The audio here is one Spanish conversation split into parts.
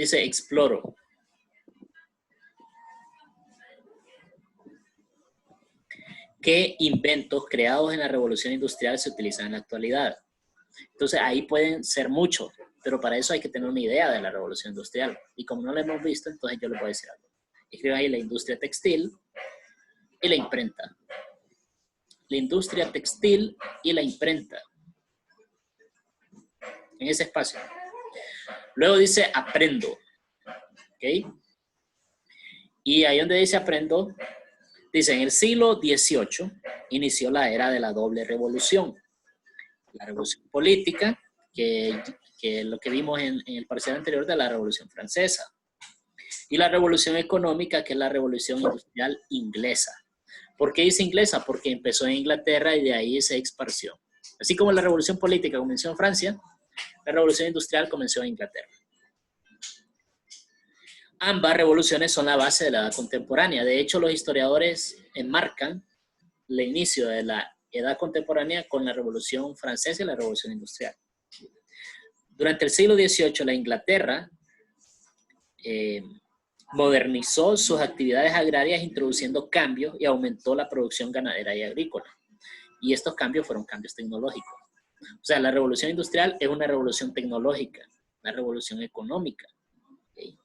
Dice, exploro. ¿Qué inventos creados en la revolución industrial se utilizan en la actualidad? Entonces, ahí pueden ser muchos, pero para eso hay que tener una idea de la revolución industrial. Y como no la hemos visto, entonces yo les voy a decir algo. Escribo ahí la industria textil y la imprenta. La industria textil y la imprenta. En ese espacio. Luego dice aprendo. ¿Ok? Y ahí donde dice aprendo, dice en el siglo XVIII inició la era de la doble revolución. La revolución política, que lo que vimos en el parcial anterior de la revolución francesa. Y la revolución económica, que es la revolución industrial inglesa. ¿Por qué dice inglesa? Porque empezó en Inglaterra y de ahí se esparció. Así como la revolución política comenzó en Francia, la revolución industrial comenzó en Inglaterra. Ambas revoluciones son la base de la edad contemporánea. De hecho, los historiadores enmarcan el inicio de la edad contemporánea con la revolución francesa y la revolución industrial. Durante el siglo XVIII, la Inglaterra modernizó sus actividades agrarias introduciendo cambios y aumentó la producción ganadera y agrícola. Y estos cambios fueron cambios tecnológicos. O sea, la revolución industrial es una revolución tecnológica, una revolución económica. ¿Okay?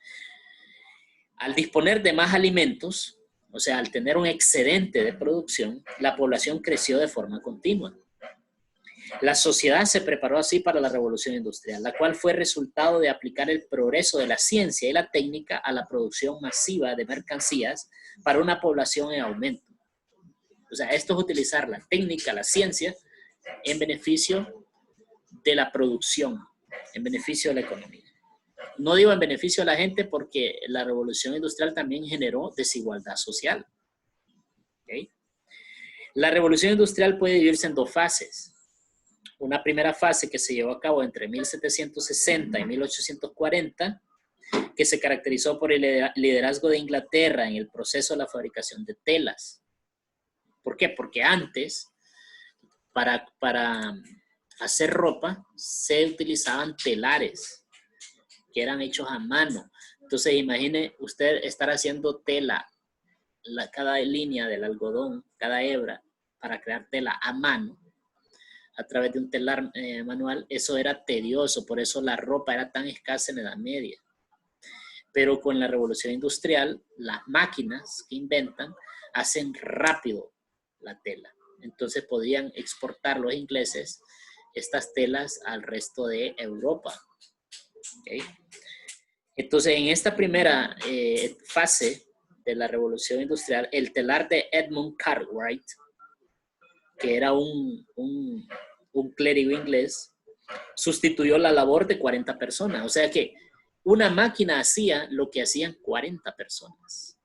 Al disponer de más alimentos, o sea, al tener un excedente de producción, la población creció de forma continua. La sociedad se preparó así para la revolución industrial, la cual fue resultado de aplicar el progreso de la ciencia y la técnica a la producción masiva de mercancías para una población en aumento. O sea, esto es utilizar la técnica, la ciencia, en beneficio de la producción, en beneficio de la economía. No digo en beneficio de la gente porque la revolución industrial también generó desigualdad social. ¿Okay? La revolución industrial puede dividirse en dos fases. Una primera fase que se llevó a cabo entre 1760 y 1840, que se caracterizó por el liderazgo de Inglaterra en el proceso de la fabricación de telas. ¿Por qué? Porque antes, para hacer ropa, se utilizaban telares que eran hechos a mano. Entonces, imagine usted estar haciendo tela, cada línea del algodón, cada hebra, para crear tela a mano, a través de un telar manual. Eso era tedioso, por eso la ropa era tan escasa en la Edad Media. Pero con la revolución industrial, las máquinas que inventan hacen rápido la tela. Entonces podían exportar los ingleses estas telas al resto de Europa. ¿Okay? Entonces, en esta primera fase de la revolución industrial, el telar de Edmund Cartwright, que era un clérigo inglés, sustituyó la labor de 40 personas. O sea que una máquina hacía lo que hacían 40 personas.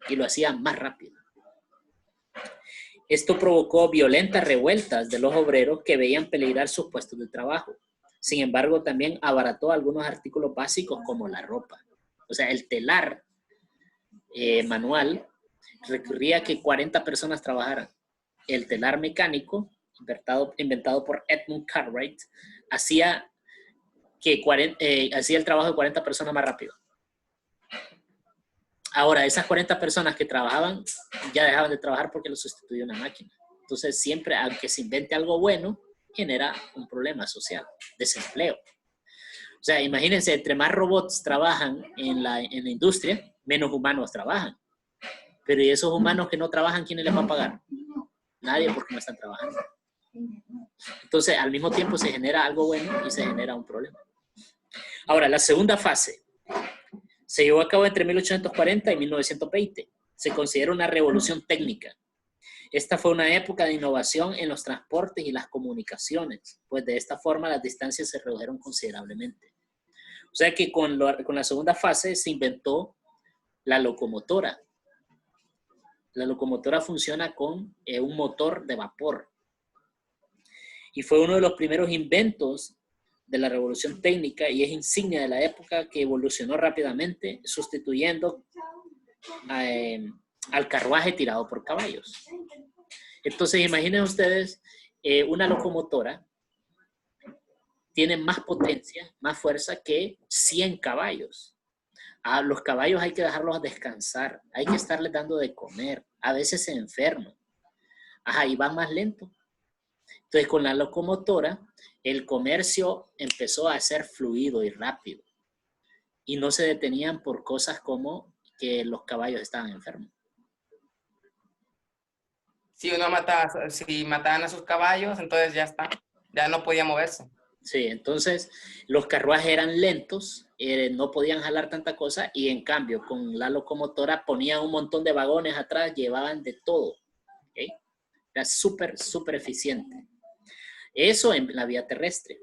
Y lo hacía más rápido. Esto provocó violentas revueltas de los obreros que veían peligrar sus puestos de trabajo. Sin embargo, también abarató algunos artículos básicos como la ropa. O sea, el telar manual requería que 40 personas trabajaran. El telar mecánico, inventado por Edmund Cartwright, hacía el trabajo de 40 personas más rápido. Ahora, esas 40 personas que trabajaban ya dejaban de trabajar porque lo sustituyó una máquina. Entonces, siempre, aunque se invente algo bueno, genera un problema social, desempleo. O sea, imagínense, entre más robots trabajan en la industria, menos humanos trabajan. Pero ¿y esos humanos que no trabajan, quiénes les va a pagar? Nadie, porque no están trabajando. Entonces, al mismo tiempo se genera algo bueno y se genera un problema. Ahora, la segunda fase se llevó a cabo entre 1840 y 1920. Se considera una revolución técnica. Esta fue una época de innovación en los transportes y las comunicaciones, pues de esta forma las distancias se redujeron considerablemente. O sea que con la segunda fase se inventó la locomotora. La locomotora funciona con un motor de vapor. Y fue uno de los primeros inventos de la revolución técnica y es insignia de la época que evolucionó rápidamente, sustituyendo al carruaje tirado por caballos. Entonces, imaginen ustedes una locomotora tiene más potencia, más fuerza que 100 caballos. A los caballos hay que dejarlos descansar, hay que estarles dando de comer, a veces se enferman. Ajá, y van más lento. Entonces, con la locomotora, el comercio empezó a ser fluido y rápido. Y no se detenían por cosas como que los caballos estaban enfermos. Si si mataban a sus caballos, entonces ya está, ya no podía moverse. Sí, entonces los carruajes eran lentos, no podían jalar tanta cosa y en cambio con la locomotora ponían un montón de vagones atrás, llevaban de todo. ¿Okay? Era súper, súper eficiente. Eso en la vía terrestre.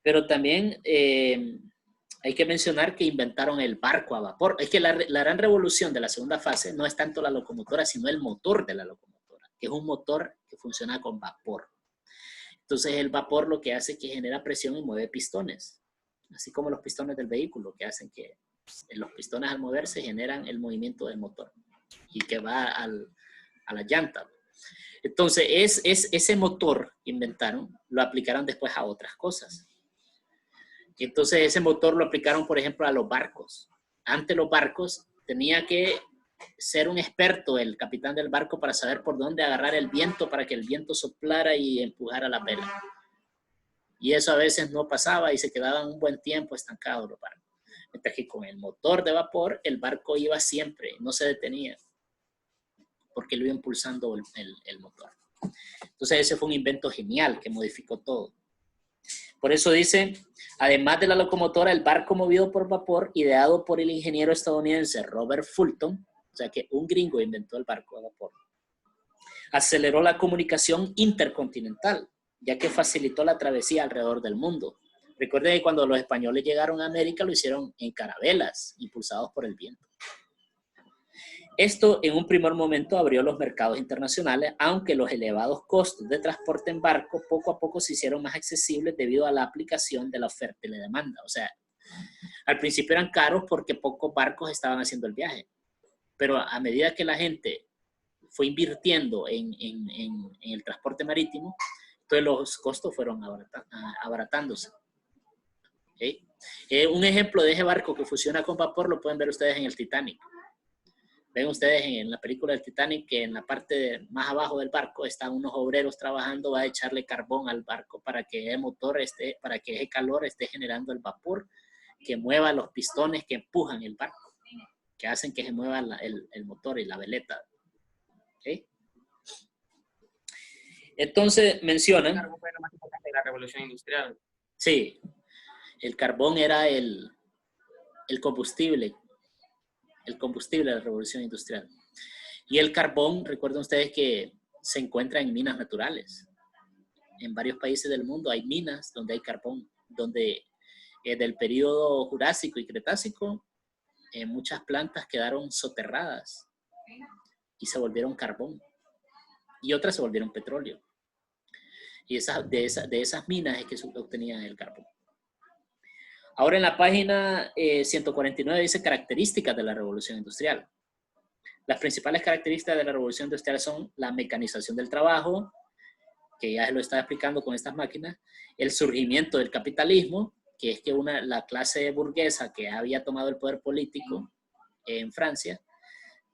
Pero también hay que mencionar que inventaron el barco a vapor. Es que la gran revolución de la segunda fase no es tanto la locomotora, sino el motor de la locomotora, que es un motor que funciona con vapor. Entonces el vapor lo que hace es que genera presión y mueve pistones, así como los pistones del vehículo, que hacen que los pistones al moverse generan el movimiento del motor y que va a la llanta. Entonces ese motor que inventaron, lo aplicaron después a otras cosas. Entonces ese motor lo aplicaron, por ejemplo, a los barcos. Antes los barcos tenía que ser un experto el capitán del barco para saber por dónde agarrar el viento para que el viento soplara y empujara la vela. Y eso a veces no pasaba y se quedaban un buen tiempo estancados los barcos. Mientras que con el motor de vapor el barco iba siempre, no se detenía, porque lo iba impulsando el motor. Entonces ese fue un invento genial que modificó todo. Por eso dice, además de la locomotora, el barco movido por vapor, ideado por el ingeniero estadounidense Robert Fulton, o sea que un gringo inventó el barco a vapor, aceleró la comunicación intercontinental, ya que facilitó la travesía alrededor del mundo. Recuerden que cuando los españoles llegaron a América lo hicieron en carabelas, impulsados por el viento. Esto en un primer momento abrió los mercados internacionales, aunque los elevados costos de transporte en barco poco a poco se hicieron más accesibles debido a la aplicación de la oferta y la demanda. O sea, al principio eran caros porque pocos barcos estaban haciendo el viaje, pero a medida que la gente fue invirtiendo en el transporte marítimo, entonces los costos fueron abaratándose. ¿Okay? Un ejemplo de ese barco que funciona con vapor lo pueden ver ustedes en el Titanic. Ven ustedes en la película del Titanic que en la parte más abajo del barco están unos obreros trabajando, va a echarle carbón al barco para que el motor para que ese calor esté generando el vapor que mueva los pistones que empujan el barco, que hacen que se mueva el motor y la veleta. ¿Okay? Entonces mencionan... El carbón fue lo más importante de la revolución industrial. Sí, el carbón era el combustible de la revolución industrial. Y el carbón, recuerden ustedes que se encuentra en minas naturales. En varios países del mundo hay minas donde hay carbón, donde del periodo Jurásico y Cretácico muchas plantas quedaron soterradas y se volvieron carbón. Y otras se volvieron petróleo. Y de esas minas es que se obtenía el carbón. Ahora en la página 149 dice características de la revolución industrial. Las principales características de la revolución industrial son la mecanización del trabajo, que ya se lo estaba explicando con estas máquinas, el surgimiento del capitalismo, que es que la clase burguesa que había tomado el poder político en Francia,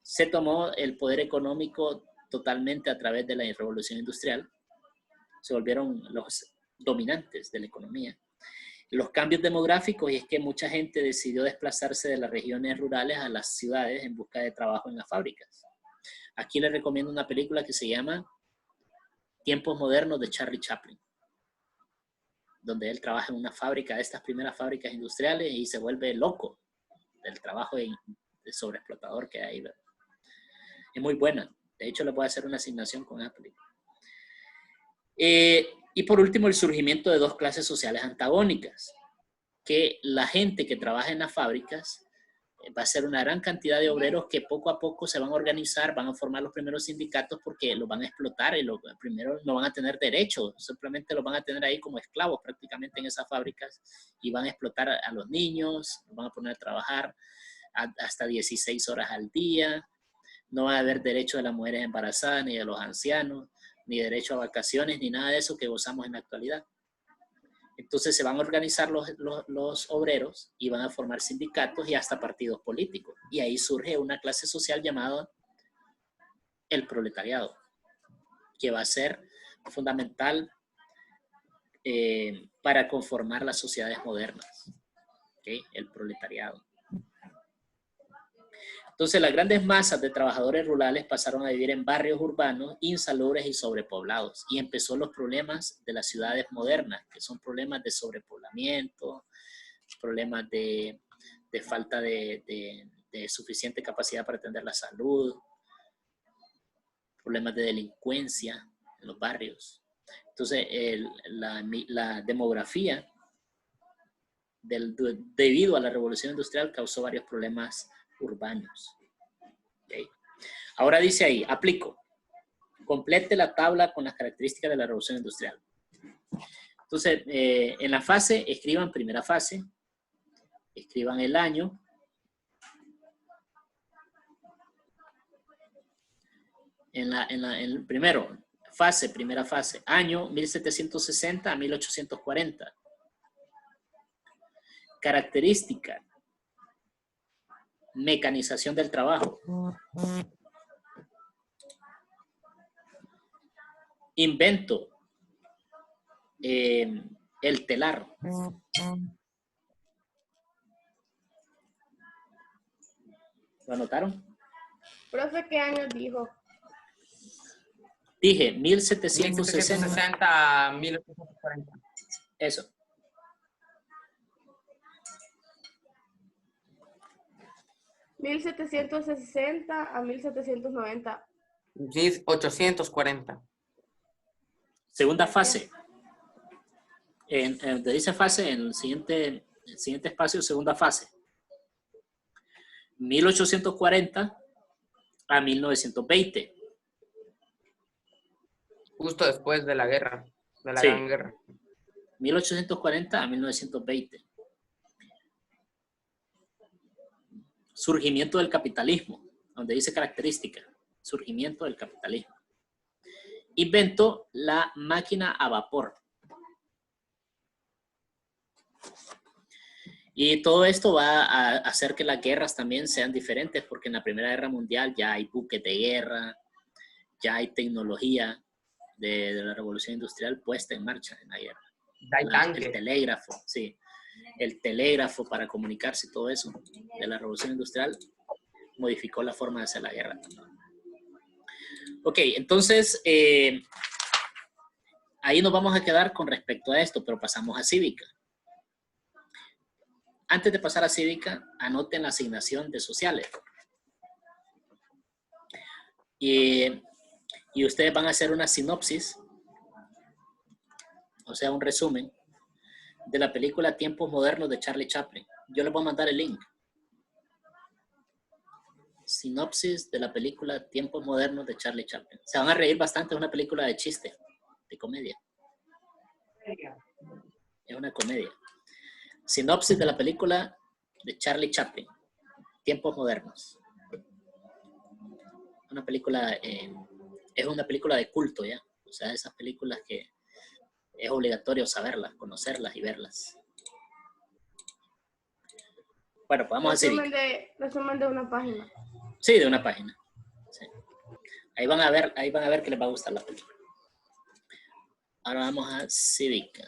se tomó el poder económico totalmente a través de la revolución industrial, se volvieron los dominantes de la economía. Los cambios demográficos, y es que mucha gente decidió desplazarse de las regiones rurales a las ciudades en busca de trabajo en las fábricas. Aquí les recomiendo una película que se llama Tiempos Modernos de Charlie Chaplin, donde él trabaja en una fábrica, de estas primeras fábricas industriales, y se vuelve loco del trabajo de sobreexplotador que hay. Es muy buena. De hecho, le puedo hacer una asignación con esa película. Y por último, el surgimiento de dos clases sociales antagónicas, que la gente que trabaja en las fábricas va a ser una gran cantidad de obreros que poco a poco se van a organizar, van a formar los primeros sindicatos porque los van a explotar y primero no van a tener derechos, simplemente los van a tener ahí como esclavos prácticamente en esas fábricas y van a explotar a los niños, los van a poner a trabajar hasta 16 horas al día, no va a haber derecho de las mujeres embarazadas ni de los ancianos, ni derecho a vacaciones, ni nada de eso que gozamos en la actualidad. Entonces se van a organizar los obreros y van a formar sindicatos y hasta partidos políticos. Y ahí surge una clase social llamada el proletariado, que va a ser fundamental para conformar las sociedades modernas. ¿Okay? El proletariado. Entonces las grandes masas de trabajadores rurales pasaron a vivir en barrios urbanos insalubres y sobrepoblados. Y empezó los problemas de las ciudades modernas, que son problemas de sobrepoblamiento, problemas de falta de suficiente capacidad para atender la salud, problemas de delincuencia en los barrios. Entonces la demografía debido a la revolución industrial causó varios problemas urbanos. ¿Okay? Ahora dice ahí, aplico. Complete la tabla con las características de la revolución industrial. Entonces, en la fase, escriban primera fase, escriban el año. Primero, fase, primera fase, año 1760 a 1840. Característica. Mecanización del trabajo. Invento. El telar. ¿Lo anotaron? Profe, ¿qué año dijo? Dije 1760. 1760 a 1840. Eso. ¿1760 a 1790? 1840. Segunda fase. Donde dice fase, en el siguiente espacio, segunda fase. 1840 a 1920. Justo después de la guerra, de la Sí. Gran Guerra. 1840 a 1920. Surgimiento del capitalismo, donde dice característica. Surgimiento del capitalismo. Inventó la máquina a vapor. Y todo esto va a hacer que las guerras también sean diferentes, porque en la Primera Guerra Mundial ya hay buques de guerra, ya hay tecnología de la revolución industrial puesta en marcha en la guerra. El telégrafo, sí. El telégrafo para comunicarse y todo eso de la revolución industrial modificó la forma de hacer la guerra. Ok, entonces ahí nos vamos a quedar con respecto a esto, pero pasamos a cívica. Antes de pasar a cívica, anoten la asignación de sociales. Y ustedes van a hacer una sinopsis, o sea, un resumen de la película Tiempos Modernos de Charlie Chaplin. Yo les voy a mandar el link. Sinopsis de la película Tiempos Modernos de Charlie Chaplin. Se van a reír bastante, es una película de chiste, de comedia. Es una comedia. Sinopsis de la película de Charlie Chaplin, Tiempos Modernos. Una película, es una película de culto, ¿ya? O sea, esas películas que es obligatorio saberlas, conocerlas y verlas. Bueno, pues vamos a seguir. Resumen de una página. Sí, de una página. Sí. Ahí van a ver que les va a gustar la película. Ahora vamos a cívica.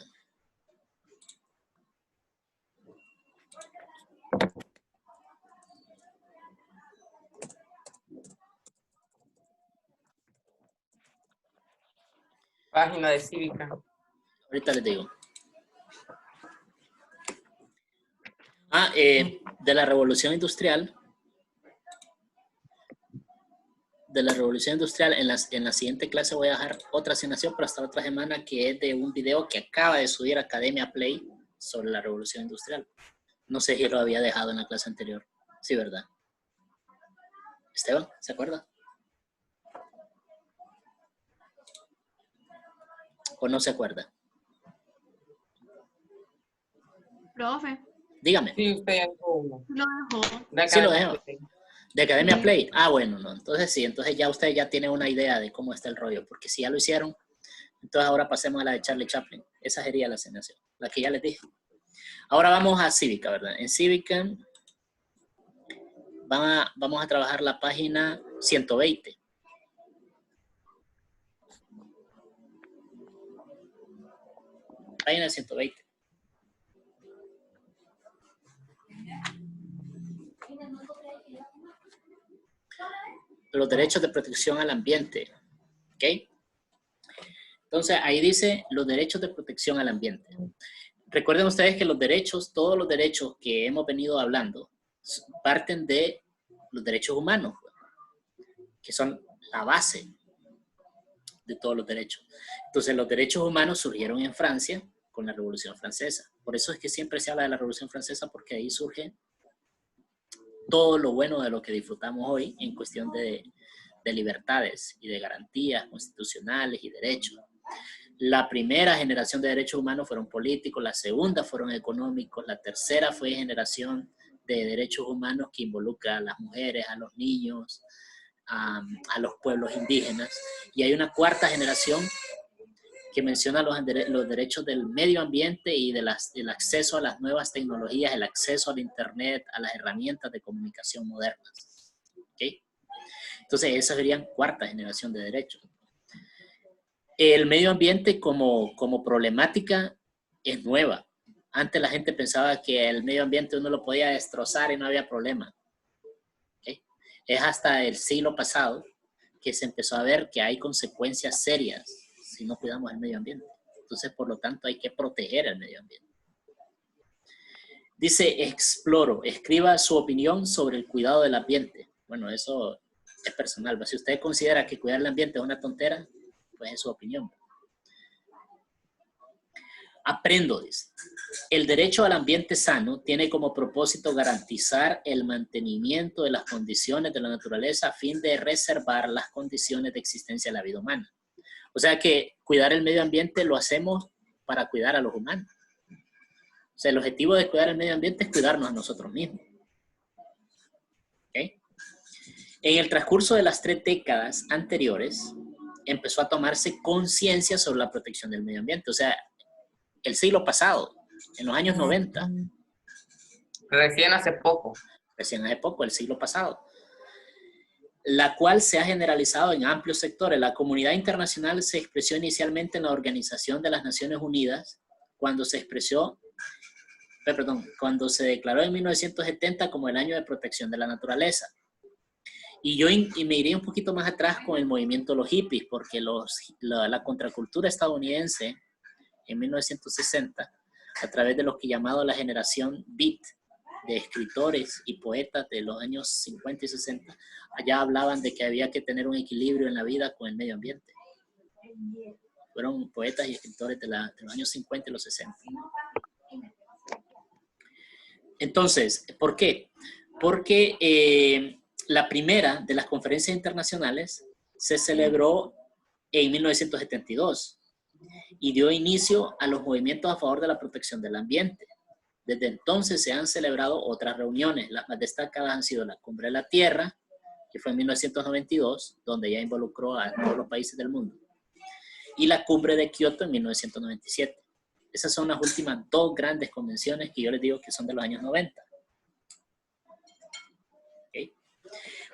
Página de cívica. Ahorita les digo. De la revolución industrial. De la revolución industrial, en la siguiente clase voy a dejar otra asignación para hasta la otra semana, que es de un video que acaba de subir Academia Play sobre la revolución industrial. No sé si lo había dejado en la clase anterior. Sí, ¿verdad? Esteban, ¿se acuerda? ¿O no se acuerda? Profe, Dígame. Sí, usted ya dijo uno. lo dejó. Sí, lo dejo. ¿De Academia Play? Ah, bueno, no. Entonces sí, entonces ya usted ya tiene una idea de cómo está el rollo, porque si ya lo hicieron, entonces ahora pasemos a la de Charlie Chaplin. Esa sería la asignación. la que ya les dije. Ahora vamos a Cívica, ¿verdad? En Cívica vamos a trabajar la página 120. Página 120. Los derechos de protección al ambiente. ¿Ok? Entonces, ahí dice los derechos de protección al ambiente. Recuerden ustedes que los derechos, todos los derechos que hemos venido hablando, parten de los derechos humanos, que son la base de todos los derechos. Entonces, los derechos humanos surgieron en Francia con la Revolución Francesa. Por eso es que siempre se habla de la Revolución Francesa, porque ahí surge todo lo bueno de lo que disfrutamos hoy en cuestión de libertades y de garantías constitucionales y derechos. La primera generación de derechos humanos fueron políticos, la segunda fueron económicos, la tercera fue generación de derechos humanos que involucra a las mujeres, a los niños, a los pueblos indígenas. Y hay una cuarta generación que menciona los derechos del medio ambiente y del acceso a las nuevas tecnologías, el acceso al internet, a las herramientas de comunicación modernas. ¿Okay? Entonces, esa sería cuarta generación de derechos. El medio ambiente como problemática es nueva. Antes la gente pensaba que el medio ambiente uno lo podía destrozar y no había problema. ¿Okay? Es hasta el siglo pasado que se empezó a ver que hay consecuencias serias si no cuidamos el medio ambiente. Entonces, por lo tanto, hay que proteger el medio ambiente. Dice, exploro, escriba su opinión sobre el cuidado del ambiente. Bueno, eso es personal. Si usted considera que cuidar el ambiente es una tontera, pues es su opinión. Aprendo, dice. El derecho al ambiente sano tiene como propósito garantizar el mantenimiento de las condiciones de la naturaleza a fin de reservar las condiciones de existencia de la vida humana. O sea que cuidar el medio ambiente lo hacemos para cuidar a los humanos. O sea, el objetivo de cuidar el medio ambiente es cuidarnos a nosotros mismos. ¿Okay? En el transcurso de las 3 décadas anteriores, empezó a tomarse conciencia sobre la protección del medio ambiente. O sea, el siglo pasado, en los años 90. Recién hace poco. Recién hace poco, el siglo pasado. La cual se ha generalizado en amplios sectores. La comunidad internacional se expresó inicialmente en la Organización de las Naciones Unidas, cuando se declaró en 1970 como el año de protección de la naturaleza. Y yo me iría un poquito más atrás con el movimiento de los hippies, porque la contracultura estadounidense en 1960, a través de lo que llamado la generación Beat, de escritores y poetas de los años 50 y 60, allá hablaban de que había que tener un equilibrio en la vida con el medio ambiente. Fueron poetas y escritores de los años 50 y los 60. Entonces, ¿por qué? Porque la primera de las conferencias internacionales se celebró en 1972 y dio inicio a los movimientos a favor de la protección del ambiente. Desde entonces se han celebrado otras reuniones. Las más destacadas han sido la Cumbre de la Tierra, que fue en 1992, donde ya involucró a todos los países del mundo, y la Cumbre de Kioto en 1997. Esas son las últimas 2 grandes convenciones que yo les digo que son de los años 90. ¿Okay?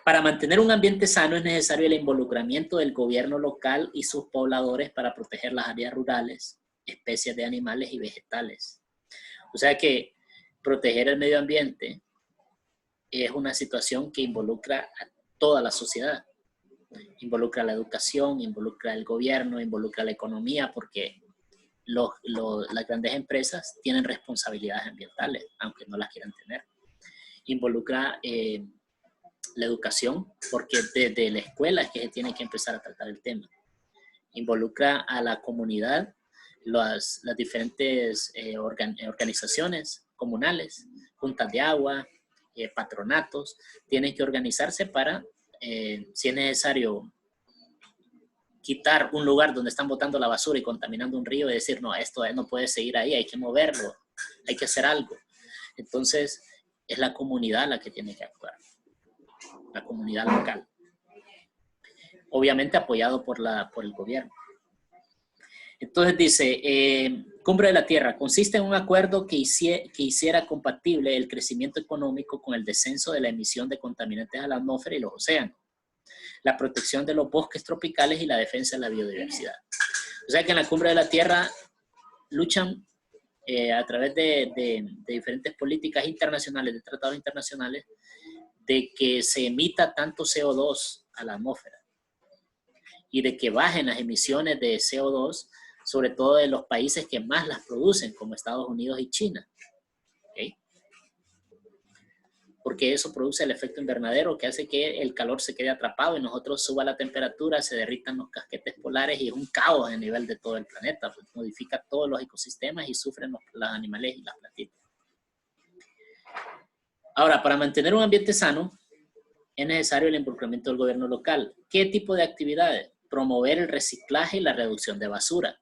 Para mantener un ambiente sano es necesario el involucramiento del gobierno local y sus pobladores para proteger las áreas rurales, especies de animales y vegetales. O sea que proteger el medio ambiente es una situación que involucra a toda la sociedad. Involucra la educación, involucra el gobierno, involucra la economía, porque las grandes empresas tienen responsabilidades ambientales, aunque no las quieran tener. Involucra la educación, porque desde la escuela es que se tiene que empezar a tratar el tema. Involucra a la comunidad, las diferentes organizaciones comunales, juntas de agua, patronatos, tienen que organizarse para, si es necesario, quitar un lugar donde están botando la basura y contaminando un río y decir, no, esto no puede seguir ahí, hay que moverlo, hay que hacer algo. Entonces, es la comunidad la que tiene que actuar, la comunidad local. Obviamente apoyado por el gobierno. Entonces dice, Cumbre de la Tierra, consiste en un acuerdo que hiciera compatible el crecimiento económico con el descenso de la emisión de contaminantes a la atmósfera y los océanos, la protección de los bosques tropicales y la defensa de la biodiversidad. O sea que en la Cumbre de la Tierra luchan a través de diferentes políticas internacionales, de tratados internacionales, de que se emita tanto CO2 a la atmósfera y de que bajen las emisiones de CO2, sobre todo de los países que más las producen, como Estados Unidos y China. ¿Okay? Porque eso produce el efecto invernadero que hace que el calor se quede atrapado y nosotros suba la temperatura, se derritan los casquetes polares y es un caos a nivel de todo el planeta. Pues modifica todos los ecosistemas y sufren los animales y las plantitas. Ahora, para mantener un ambiente sano, es necesario el involucramiento del gobierno local. ¿Qué tipo de actividades? Promover el reciclaje y la reducción de basura.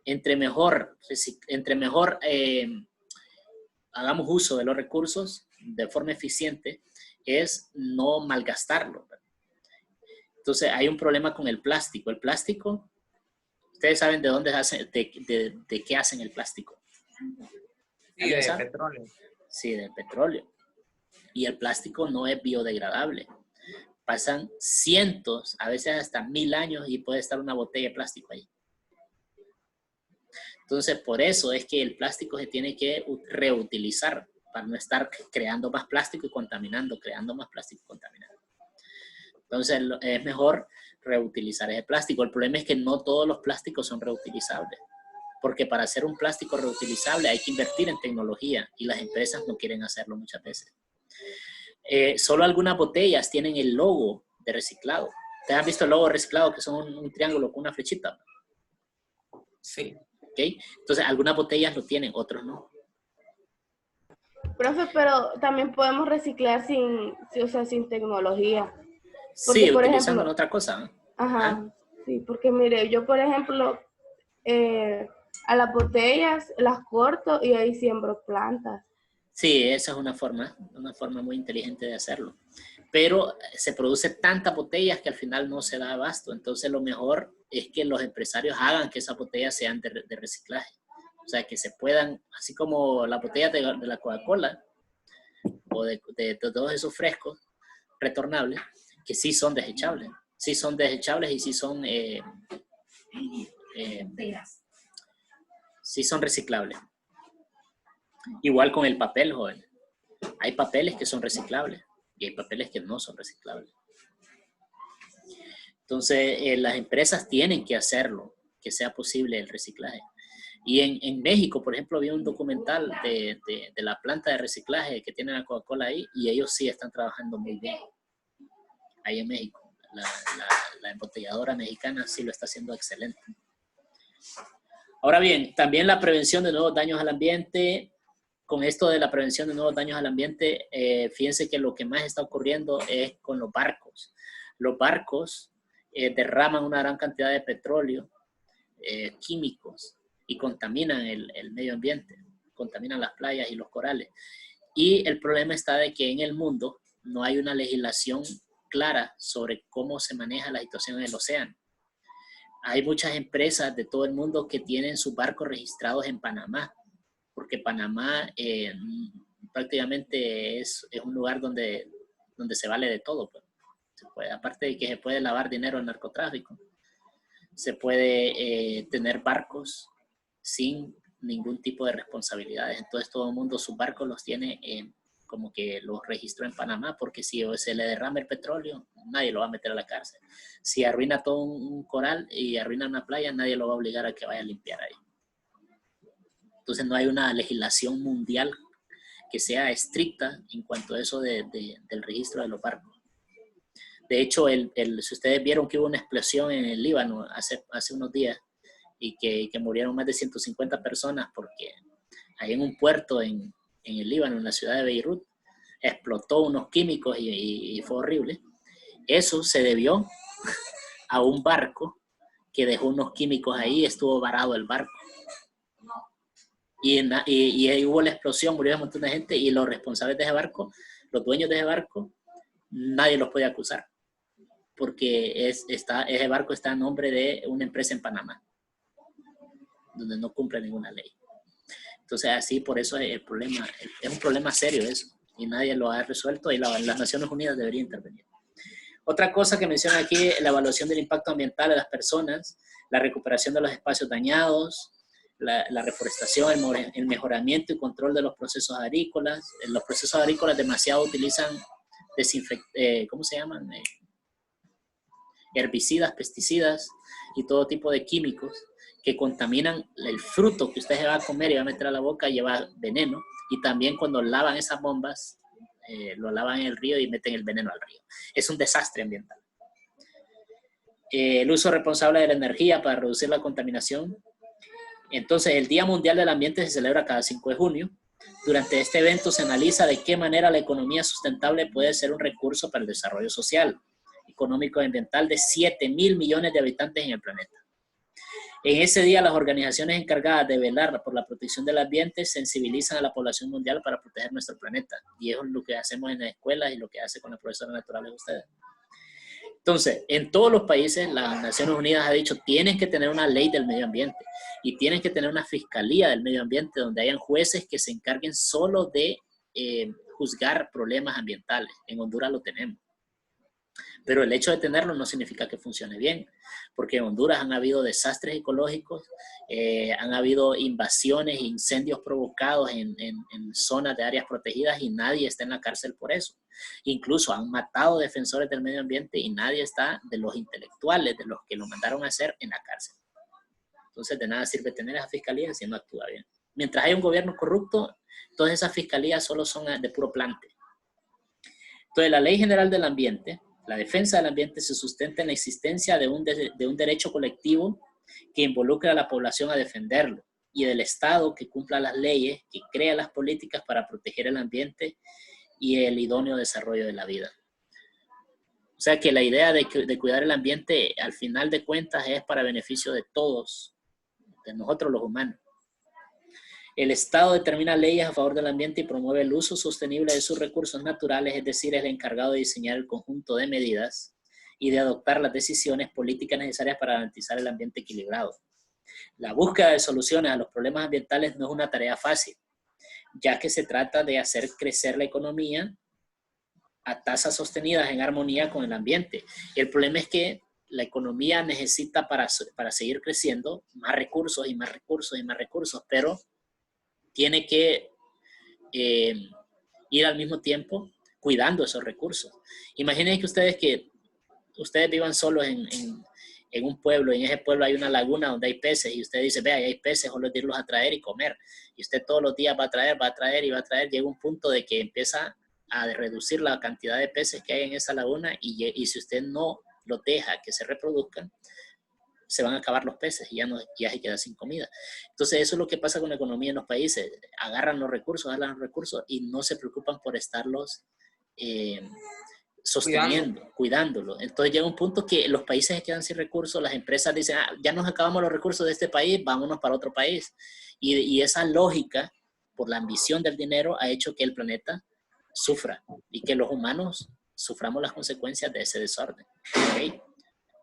Entre mejor hagamos uso de los recursos de forma eficiente, es no malgastarlo. Entonces, hay un problema con el plástico. El plástico, ustedes saben de dónde hacen, de qué hacen el plástico. Sí, de petróleo. Sí, del petróleo. Y el plástico no es biodegradable. Pasan cientos, a veces hasta 1000 años y puede estar una botella de plástico ahí. Entonces, por eso es que el plástico se tiene que reutilizar para no estar creando más plástico y contaminando, creando más plástico y contaminando. Entonces, es mejor reutilizar ese plástico. El problema es que no todos los plásticos son reutilizables, porque para hacer un plástico reutilizable hay que invertir en tecnología y las empresas no quieren hacerlo muchas veces. Solo algunas botellas tienen el logo de reciclado. ¿Ustedes han visto el logo de reciclado que son un triángulo con una flechita? Sí. ¿Okay? Entonces, algunas botellas lo tienen, otros no. Profe, pero también podemos reciclar sin tecnología. Porque, Sí, por utilizando ejemplo, otra cosa, ¿no? ajá, sí, porque mire, yo por ejemplo, a las botellas las corto y ahí siembro plantas. Sí, esa es una forma muy inteligente de hacerlo. Pero se produce tantas botellas que al final no se da abasto. Entonces lo mejor es que los empresarios hagan que esas botellas sean de reciclaje. O sea, que se puedan, así como las botellas de la Coca-Cola o de todos esos frescos retornables, que sí son desechables. Sí son desechables y sí son reciclables. Igual con el papel, joven. Hay papeles que son reciclables y hay papeles que no son reciclables. Entonces, las empresas tienen que hacerlo, que sea posible el reciclaje. Y en México, por ejemplo, había un documental de la planta de reciclaje que tiene la Coca-Cola ahí y ellos sí están trabajando muy bien. Ahí en México. La embotelladora mexicana sí lo está haciendo excelente. Ahora bien, también la prevención de nuevos daños al ambiente. Con esto de la prevención de nuevos daños al ambiente, fíjense que lo que más está ocurriendo es con los barcos. Los barcos derraman una gran cantidad de petróleo, químicos, y contaminan el medio ambiente, contaminan las playas y los corales. Y el problema está de que en el mundo no hay una legislación clara sobre cómo se maneja la situación en el océano. Hay muchas empresas de todo el mundo que tienen sus barcos registrados en Panamá, porque Panamá prácticamente es un lugar donde se vale de todo. Pues. Aparte de que se puede lavar dinero en narcotráfico, se puede tener barcos sin ningún tipo de responsabilidades. Entonces todo el mundo sus barcos los tiene como que los registró en Panamá, porque si se le derrama el petróleo, nadie lo va a meter a la cárcel. Si arruina todo un coral y arruina una playa, nadie lo va a obligar a que vaya a limpiar ahí. Entonces no hay una legislación mundial que sea estricta en cuanto a eso del registro de los barcos. De hecho, si ustedes vieron que hubo una explosión en el Líbano hace unos días y que murieron más de 150 personas porque ahí en un puerto en el Líbano, en la ciudad de Beirut, explotó unos químicos y fue horrible. Eso se debió a un barco que dejó unos químicos ahí, estuvo varado el barco. Y ahí hubo la explosión, murió un montón de gente y los responsables de ese barco, los dueños de ese barco, nadie los puede acusar porque ese barco está a nombre de una empresa en Panamá. donde no cumple ninguna ley. Entonces, así, por eso es un problema serio eso, y nadie lo ha resuelto, y las Naciones Unidas deberían intervenir. Otra cosa que menciona aquí es la evaluación del impacto ambiental de las personas, la recuperación de los espacios dañados, la reforestación, el mejoramiento y control de los procesos agrícolas. Los procesos agrícolas demasiado utilizan ¿cómo se llaman? Herbicidas, pesticidas y todo tipo de químicos que contaminan el fruto que usted se va a comer y va a meter a la boca, lleva veneno. Y también cuando lavan esas bombas, lo lavan en el río y meten el veneno al río. Es un desastre ambiental. El uso responsable de la energía para reducir la contaminación. Entonces, el Día Mundial del Ambiente se celebra cada 5 de junio. Durante este evento se analiza de qué manera la economía sustentable puede ser un recurso para el desarrollo social, económico y ambiental de 7.000 millones de habitantes en el planeta. En ese día, las organizaciones encargadas de velar por la protección del ambiente sensibilizan a la población mundial para proteger nuestro planeta. Y eso es lo que hacemos en las escuelas y lo que hace con la profesora natural de ustedes. Entonces, en todos los países, las Naciones Unidas ha dicho, tienen que tener una ley del medio ambiente y tienen que tener una fiscalía del medio ambiente donde hayan jueces que se encarguen solo de juzgar problemas ambientales. En Honduras lo tenemos. Pero el hecho de tenerlo no significa que funcione bien, porque en Honduras han habido desastres ecológicos, han habido invasiones e incendios provocados en zonas de áreas protegidas y nadie está en la cárcel por eso. Incluso han matado defensores del medio ambiente y nadie está de los intelectuales, de los que lo mandaron a hacer, en la cárcel. Entonces de nada sirve tener esa fiscalía si no actúa bien. Mientras hay un gobierno corrupto, todas esas fiscalías solo son de puro plante. Entonces la Ley General del Ambiente, la defensa del ambiente se sustenta en la existencia de un derecho colectivo que involucra a la población a defenderlo y del Estado que cumpla las leyes, que crea las políticas para proteger el ambiente y el idóneo desarrollo de la vida. O sea que la idea de cuidar el ambiente, al final de cuentas, es para beneficio de todos, de nosotros los humanos. El Estado determina leyes a favor del ambiente y promueve el uso sostenible de sus recursos naturales, es decir, es el encargado de diseñar el conjunto de medidas y de adoptar las decisiones políticas necesarias para garantizar el ambiente equilibrado. La búsqueda de soluciones a los problemas ambientales no es una tarea fácil, ya que se trata de hacer crecer la economía a tasas sostenidas en armonía con el ambiente. Y el problema es que la economía necesita para seguir creciendo más recursos y más recursos y más recursos, pero tiene que ir al mismo tiempo cuidando esos recursos. Imaginen que ustedes vivan solos en un pueblo, y en ese pueblo hay una laguna donde hay peces, y usted dice, vea, ahí hay peces, solo es irlos a traer y comer. Y usted todos los días va a traer, llega un punto de que empieza a reducir la cantidad de peces que hay en esa laguna, y si usted no los deja que se reproduzcan, se van a acabar los peces y ya se queda sin comida. Entonces eso es lo que pasa con la economía en los países. Agarran los recursos y no se preocupan por estarlos sosteniendo, cuidándolos. Entonces llega un punto que los países se quedan sin recursos, las empresas dicen, ya nos acabamos los recursos de este país, vámonos para otro país. Y esa lógica, por la ambición del dinero, ha hecho que el planeta sufra y que los humanos suframos las consecuencias de ese desorden. ¿Okay?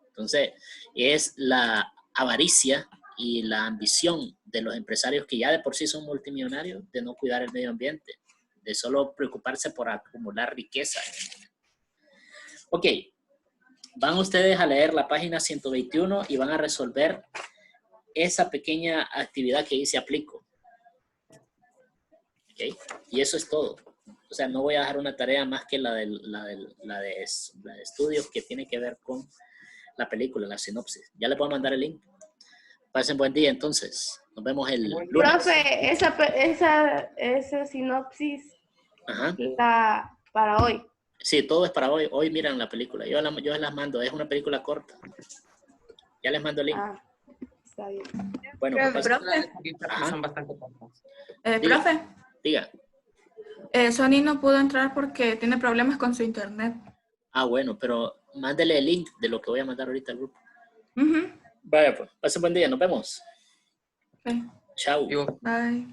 Entonces, es la avaricia y la ambición de los empresarios que ya de por sí son multimillonarios de no cuidar el medio ambiente, de solo preocuparse por acumular riqueza. Ok, van ustedes a leer la página 121 y van a resolver esa pequeña actividad que dice aplico. Okay. Y eso es todo. O sea, no voy a dejar una tarea más que la de estudios que tiene que ver con la película, la sinopsis. Ya les voy a mandar el link. Pasen buen día, entonces. Nos vemos el lunes. Profe, esa sinopsis para hoy. Sí, todo es para hoy. Hoy miran la película. Yo las mando. Es una película corta. Ya les mando el link. Está bien. Bueno, pues, profe. Son bastante cortas. Profe, diga. Sony no pudo entrar porque tiene problemas con su internet. Bueno, pero mándele el link de lo que voy a mandar ahorita al grupo. Uh-huh. Vaya, pues. Pasen buen día. Nos vemos. Okay. Chao. Digo, Bye.